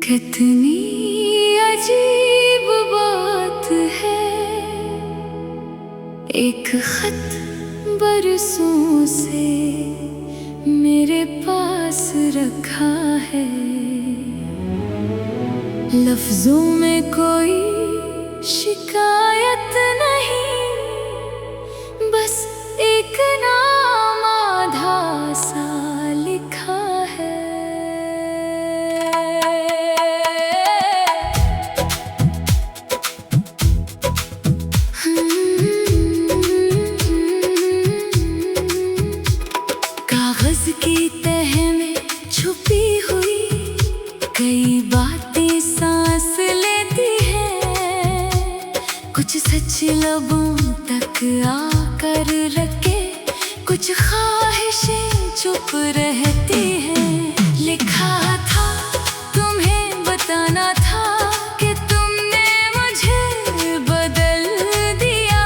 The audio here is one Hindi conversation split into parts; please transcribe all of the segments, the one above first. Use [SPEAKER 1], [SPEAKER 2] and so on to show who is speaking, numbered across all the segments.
[SPEAKER 1] कितनी अजीब बात है, एक खत बरसों से मेरे पास रखा है। लफ्जों में कोई शिकायत नहीं, बस एक नाम आधा सा लिखा है। कागज की तह में छुपी हुई कई बातें सांस लेती हैं, कुछ सच लबों तक आकर रखे, कुछ ख्वाहिशें चुप रहती हैं। लिखा था तुम्हें बताना था कि तुमने मुझे बदल दिया,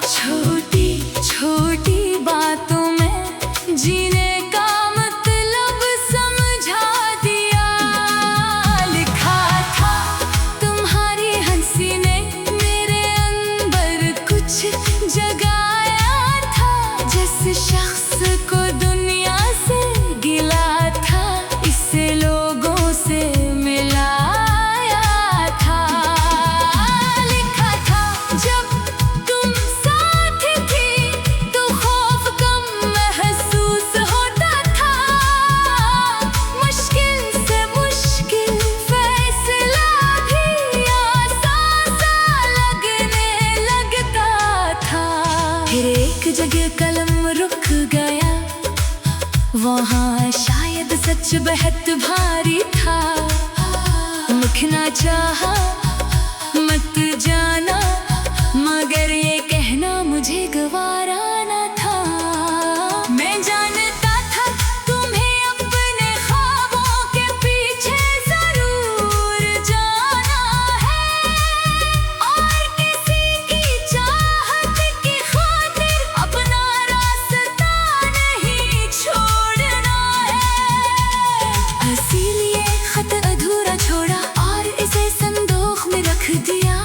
[SPEAKER 1] छोटी छोटी बातों में जीने का मतलब समझा दिया। लिखा था तुम्हारी हंसी ने मेरे अंदर कुछ जगाया था, जिस शख्स को दुनिया से गिला था, इसे लोगों से मिलाया था। लिखा था जब तुम साथ थी तो खौफ कम महसूस होता था, मुश्किल से मुश्किल फैसला भी आसान सा लगने लगता था। फिर एक जगह कलम रुक गया, वहाँ शायद सच बेहद भारी था। लिखना चाहा मत जाना, मगर ये कहना मुझे गवारा न था। मैं जानता था तुम्हें अपने ख्वाबों के पीछे जरूर जाना है, और किसी की चाहत की खातिर अपना रास्ता नहीं छोड़ना है। इसीलिए खत अधूरा छोड़ा और इसे संदूक में रख दिया।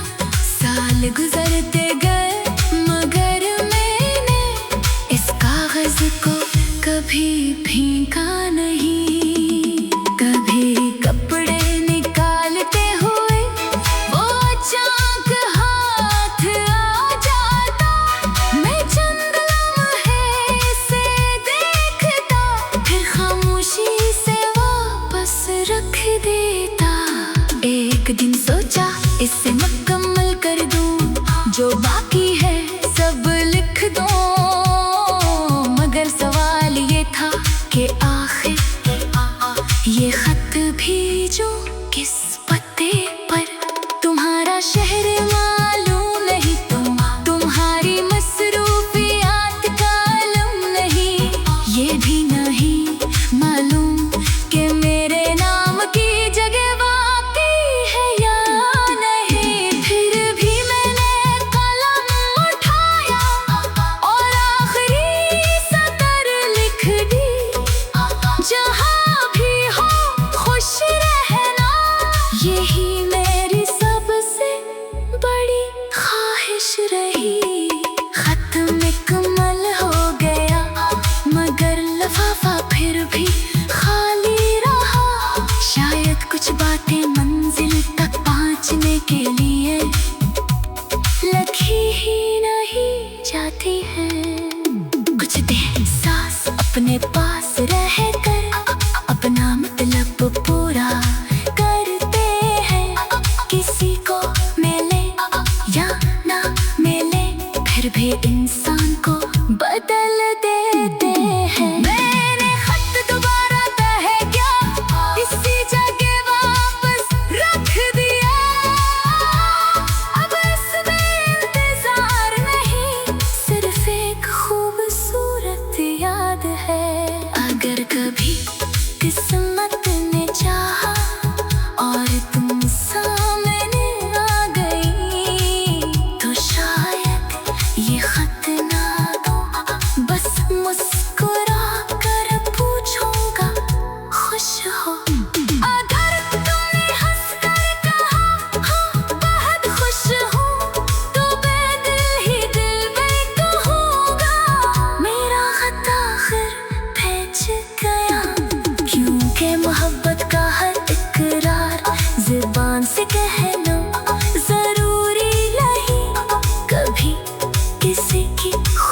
[SPEAKER 1] साल गुजरते गए मगर मैंने इस कागज को कभी फेंका नहीं। कभी कपड़े निकालते हुए वो अचानक हाथ आ जाता, मैं चंद लम्हे से देखता, फिर खामोशी से वापस रख देता। एक दिन सोचा इसे मुकम्मल कर दूं, जो बाकी है सब लिख दूं, मगर सवाल ये था कि आखिर ये खत भेजूं किस पते पर। तुम्हारा शहर मालूम नहीं, तुम्हारी मसरूफियात का आलम नहीं, ये भी नहीं मालूम कि मेरे नाम की जगह वाकई है या नहीं। फिर भी मैंने कलम उठाया और आखिरी सतर लिख दी, जहाँ भी हो खुश रहना, यही मेरी सबसे बड़ी ख्वाहिश रही। खत मुकम्मल हो गया मगर लिफाफा फिर भी खाली रहा। शायद कुछ बातें मंजिल तक पहुँचने के लिए लिखी ही नहीं जाती हैं। कुछ देर सांस अपने पास रहकर अपना मतलब पूरा करते हैं, किसी को मिले या ना मिले फिर भी इंसान को बदल देते हैं। मैंने खत दोबारा तह क्या इसी जगह वापस रख दिया, अब इसमें इंतजार नहीं, सिर्फ एक खूबसूरत याद है। अगर कभी किस्मत ने चाहा और तुम सामने आ गई, तो शायद ये खत ना दो, बस मुस्कुरा कर पूछूंगा खुश हो। अगर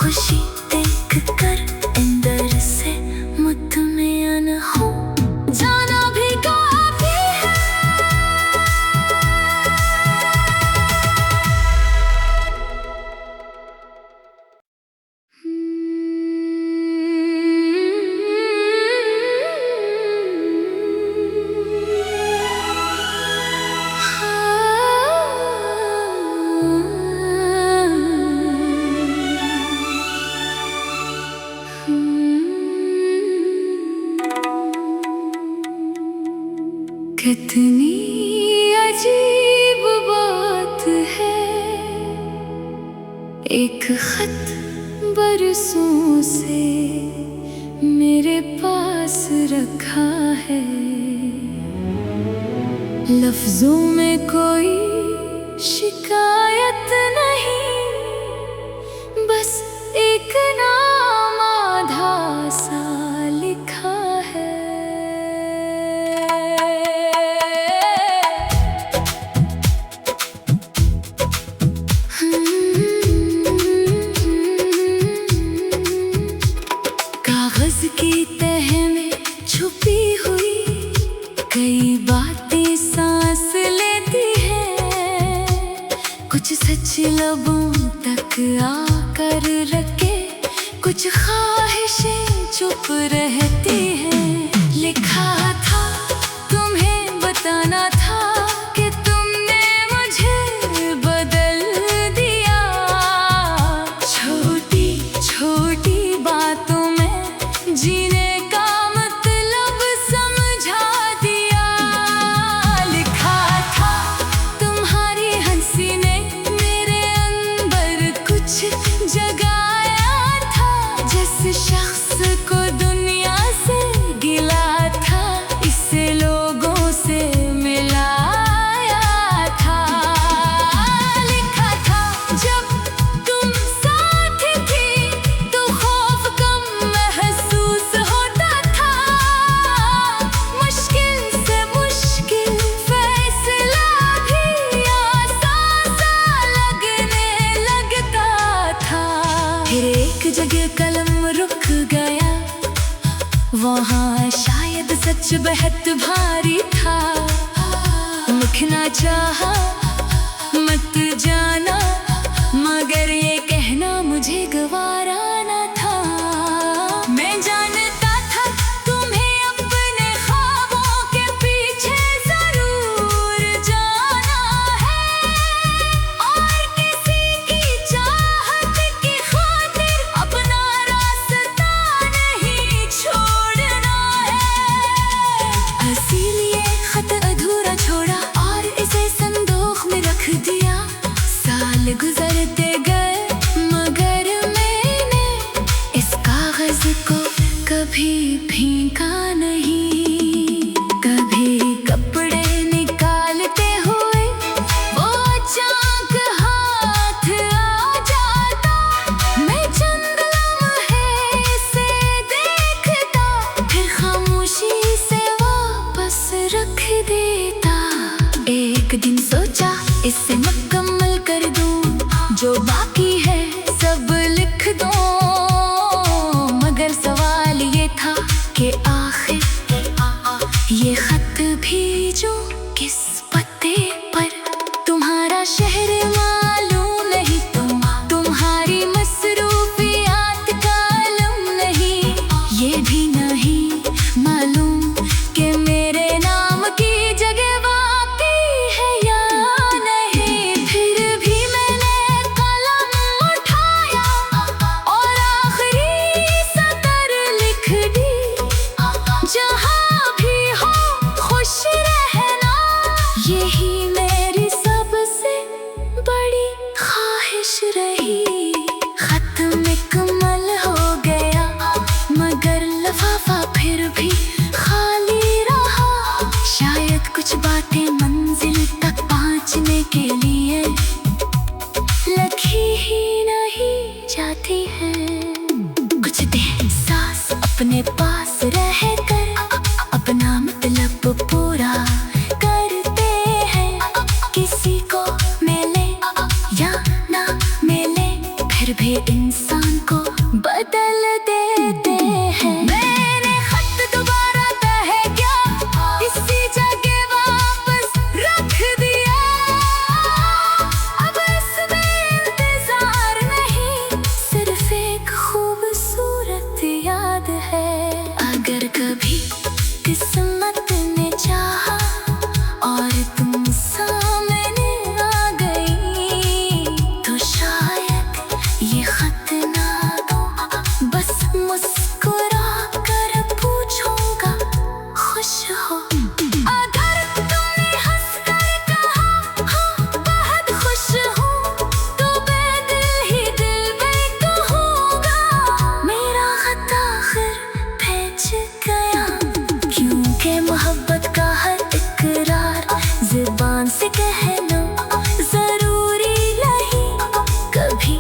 [SPEAKER 1] खुशी देख कर अंदर से मुतमईन हूँ, जाना भी काफी है। कितनी अजीब बात है, एक खत बरसों से मेरे पास रखा है। लफ्जों में कोई शिकायत नहीं, बस एक नाम आधा सा लिखा है। कागज की तह में छुपी हुई कई बातें सांस लेती हैं, कुछ सच लबों तक आकर रखे, कुछ ख्वाहिशें चुप रहती हैं। लिखा था तुम्हें बताना था कि तुमने मुझे बदल दिया, छोटी छोटी बातों में जीने का मतलब समझा दिया। लिखा था तुम्हारी हंसी ने मेरे अंदर कुछ जगाया था, जिस शख्स को दुनिया से गिला था, इससे लोगों से मिलाया था। लिखा था जब तुम साथ थी तो खौफ कम महसूस होता था, मुश्किल से मुश्किल फैसला भी आसान सा लगने लगता था। फिर एक जगह कलम रुक गया, वहाँ शायद सच बेहद भारी था। लिखना चाहा मत जाना, मगर ये कहना मुझे गवारा न था। मैं जानता था तुम्हें अपने ख्वाबों के पीछे जरूर जाना है, और किसी की चाहत की खातिर अपना रास्ता नहीं छोड़ना है। इसीलिए खत अधूरा छोड़ा और इसे संदूक में रख दिया। साल गुजरते गए मगर मैंने इस कागज को कभी फेंका नहीं। कभी कपड़े निकालते हुए वो चाक हाथ आ जाता, मैं चंद लम्हे से देखता, फिर खामोशी से वापस रख देता। एक दिन सोचा इसे मुकम्मल कर दूं, जो बाकी है सब लिख दूं, मगर सवाल ये था कि आखिर ये खत भेजूं किस पते पर। तुम्हारा शहर मालूम नहीं, तुम्हारी मसरूफियात का आलम नहीं, ये भी नहीं मालूम कि मेरे नाम की जगह वाकई है या नहीं। फिर भी मैंने कलम उठाया और आखिरी सतर लिख दी, जहाँ भी हो खुश रहना, यही मेरी सबसे बड़ी ख्वाहिश रही। खत मुकम्मल हो गया मगर लिफाफा फिर भी खाली रहा। शायद कुछ बातें मंजिल तक पहुँचने के लिए लिखी ही नहीं जाती हैं। कुछ देर सांस अपने पास रह कर अपना मतलब पूरा करते हैं, किसी को मिले या ना मिले फिर भी इंसान आसमान को बदल देते हैं। मेरे खत दोबारा तह क्या इसी जगह वापस रख दिया। अब इसमें इंतजार नहीं, सिर्फ एक खूबसूरत याद है। अगर कभी किस्मत ने चाहा और तुम सामने आ गई, तो शायद ये खत ना दो, बस मुस्कुरा कर पूछूंगा खुश हो। अगर तुमने हंस कर कहा हाँ बहुत खुश हूँ, तो मैं दिल ही दिल में कहूँगा मेरा खत आखिर पहुँच गया। क्योंकि मोहब्बत का हर इकरार ज़ुबान से कहना ज़रूरी नहीं। कभी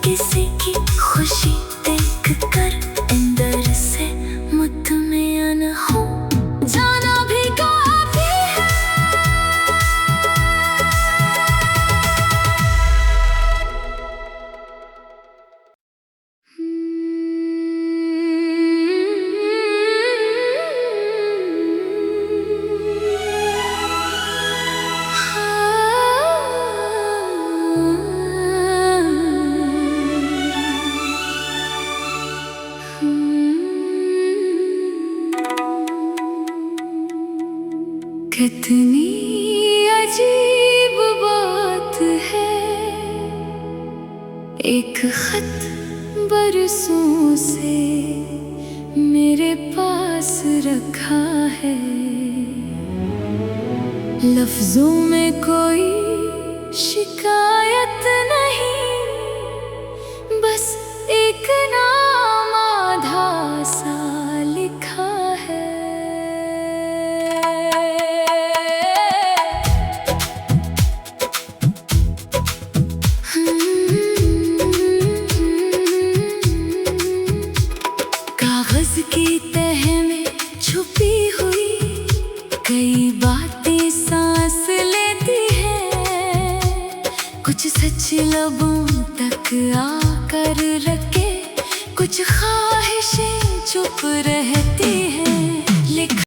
[SPEAKER 1] किसी की खुशी देख कर अंदर से मुतमईन हो जाना भी काफी है। कितनी अजीब बात है, एक खत बरसों से मेरे पास रखा है। लफ्जों में कोई शिकायत नहीं, बस एक नाम आधा सा लिखा है। कागज की तह में छुपी हुई कई बातें सांस लेती हैं। कुछ सच लबों तक आकर रखे, कुछ ख्वाहिशें चुप रहती